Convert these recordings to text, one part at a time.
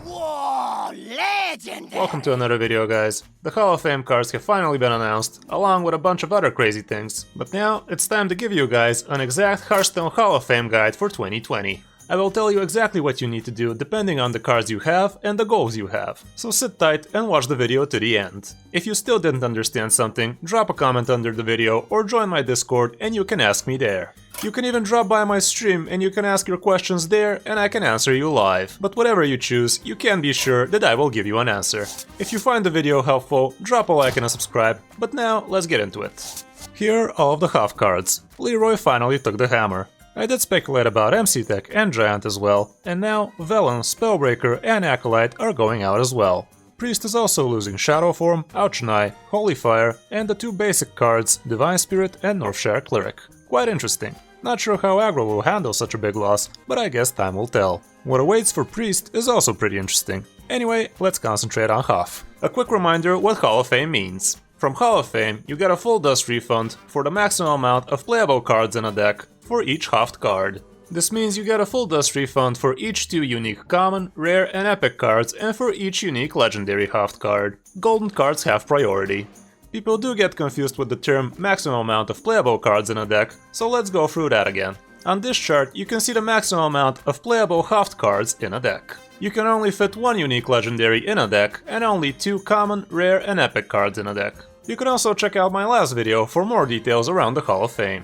Whoa, legendary! Welcome to another video, guys. The Hall of Fame cards have finally been announced, along with a bunch of other crazy things. But now, it's time to give you guys an exact Hearthstone Hall of Fame guide for 2020. I will tell you exactly what you need to do depending on the cards you have and the goals you have. So sit tight and watch the video to the end. If you still didn't understand something, drop a comment under the video or join my Discord and you can ask me there. You can even drop by my stream and you can ask your questions there and I can answer you live. But whatever you choose, you can be sure that I will give you an answer. If you find the video helpful, drop a like and a subscribe. But now, let's get into it. Here are all of the half cards. Leroy finally took the hammer. I did speculate about MC Tech and Giant as well, and now Velen, Spellbreaker and Acolyte are going out as well. Priest is also losing Shadow Form, Auchenai, Holy Fire, and the two basic cards, Divine Spirit and Northshire Cleric. Quite interesting. Not sure how aggro will handle such a big loss, but I guess time will tell. What awaits for Priest is also pretty interesting. Anyway, let's concentrate on Half. A quick reminder what Hall of Fame means. From Hall of Fame, you get a full dust refund for the maximum amount of playable cards in a deck for each halved card. This means you get a full dust refund for each 2 unique common, rare and epic cards and for each unique legendary halved card. Golden cards have priority. People do get confused with the term maximum amount of playable cards in a deck, so let's go through that again. On this chart, you can see the maximum amount of playable halved cards in a deck. You can only fit 1 unique legendary in a deck and only 2 common, rare and epic cards in a deck. You can also check out my last video for more details around the Hall of Fame.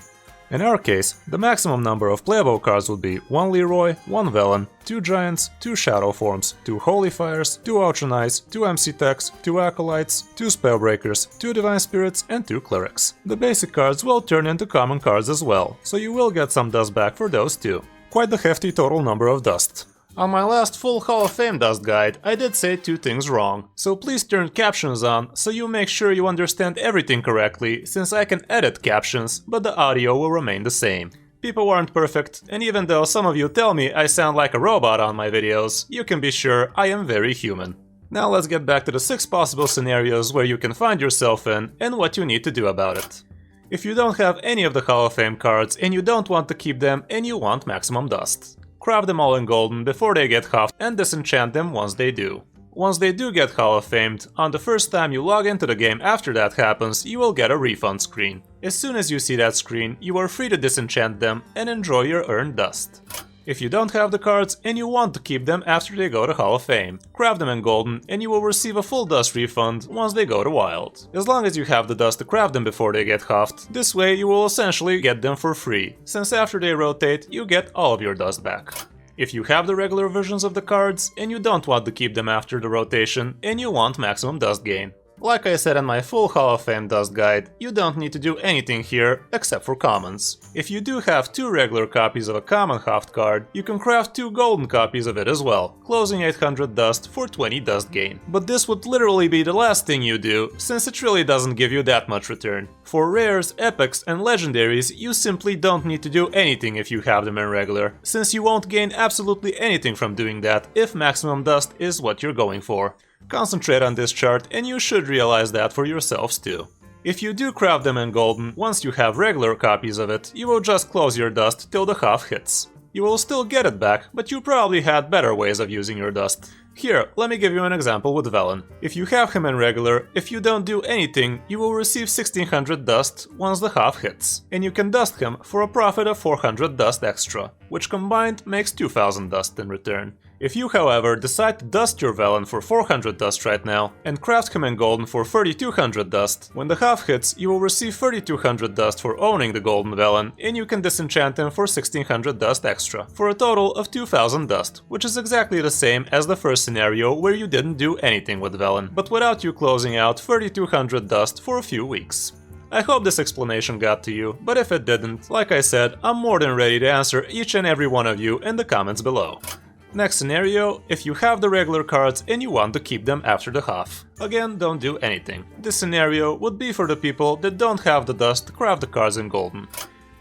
In our case, the maximum number of playable cards would be 1 Leroy, 1 Velen, 2 Giants, 2 Shadow Forms, 2 Holy Fires, 2 Auchenais, 2 MC Techs, 2 Acolytes, 2 Spellbreakers, 2 Divine Spirits and 2 Clerics. The basic cards will turn into common cards as well, so you will get some dust back for those too. Quite the hefty total number of dust. On my last full Hall of Fame dust guide, I did say 2 things wrong, so please turn captions on so you make sure you understand everything correctly, since I can edit captions, but the audio will remain the same. People aren't perfect, and even though some of you tell me I sound like a robot on my videos, you can be sure I am very human. Now let's get back to the 6 possible scenarios where you can find yourself in and what you need to do about it. If you don't have any of the Hall of Fame cards and you don't want to keep them and you want maximum dust. Craft them all in golden before they get halved and disenchant them once they do. Once they do get Hall of Famed, on the first time you log into the game after that happens, you will get a refund screen. As soon as you see that screen, you are free to disenchant them and enjoy your earned dust. If you don't have the cards and you want to keep them after they go to Hall of Fame, craft them in golden and you will receive a full dust refund once they go to wild. As long as you have the dust to craft them before they get halved, this way you will essentially get them for free, since after they rotate you get all of your dust back. If you have the regular versions of the cards and you don't want to keep them after the rotation and you want maximum dust gain. Like I said in my full Hall of Fame dust guide, you don't need to do anything here except for commons. If you do have 2 regular copies of a common halved card, you can craft 2 golden copies of it as well, closing 800 dust for 20 dust gain. But this would literally be the last thing you do, since it really doesn't give you that much return. For rares, epics and legendaries, you simply don't need to do anything if you have them in regular, since you won't gain absolutely anything from doing that if maximum dust is what you're going for. Concentrate on this chart and you should realize that for yourselves too. If you do craft them in golden, once you have regular copies of it, you will just close your dust till the half hits. You will still get it back, but you probably had better ways of using your dust. Here, let me give you an example with Velen. If you have him in regular, if you don't do anything, you will receive 1600 dust once the half hits, and you can dust him for a profit of 400 dust extra, which combined makes 2000 dust in return. If you, however, decide to dust your Velen for 400 dust right now, and craft him in golden for 3200 dust, when the half hits, you will receive 3200 dust for owning the golden Velen, and you can disenchant him for 1600 dust extra, for a total of 2000 dust, which is exactly the same as the first scenario where you didn't do anything with Velen, but without you closing out 3200 dust for a few weeks. I hope this explanation got to you, but if it didn't, like I said, I'm more than ready to answer each and every one of you in the comments below. Next scenario, if you have the regular cards and you want to keep them after the half. Again, don't do anything. This scenario would be for the people that don't have the dust to craft the cards in golden.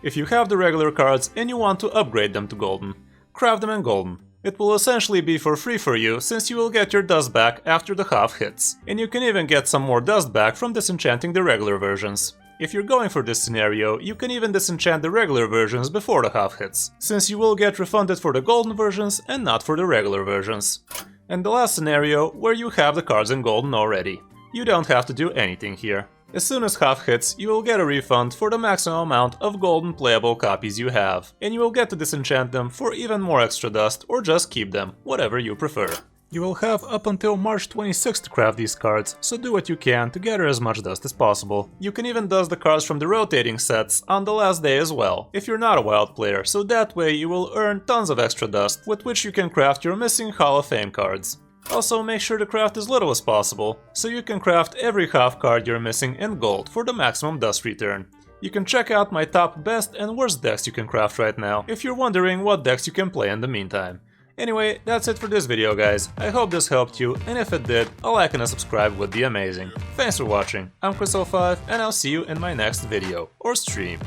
If you have the regular cards and you want to upgrade them to golden, craft them in golden. It will essentially be for free for you, since you will get your dust back after the half hits, and you can even get some more dust back from disenchanting the regular versions. If you're going for this scenario, you can even disenchant the regular versions before the half hits, since you will get refunded for the golden versions and not for the regular versions. And the last scenario, where you have the cards in golden already. You don't have to do anything here. As soon as half hits, you will get a refund for the maximum amount of golden playable copies you have, and you will get to disenchant them for even more extra dust or just keep them, whatever you prefer. You will have up until March 26th to craft these cards, so do what you can to gather as much dust as possible. You can even dust the cards from the rotating sets on the last day as well, if you're not a wild player, so that way you will earn tons of extra dust with which you can craft your missing Hall of Fame cards. Also, make sure to craft as little as possible, so you can craft every half card you're missing in gold for the maximum dust return. You can check out my top best and worst decks you can craft right now, if you're wondering what decks you can play in the meantime. Anyway, that's it for this video, guys. I hope this helped you, and if it did, a like and a subscribe would be amazing. Thanks for watching, I'm Kris05, and I'll see you in my next video, or stream.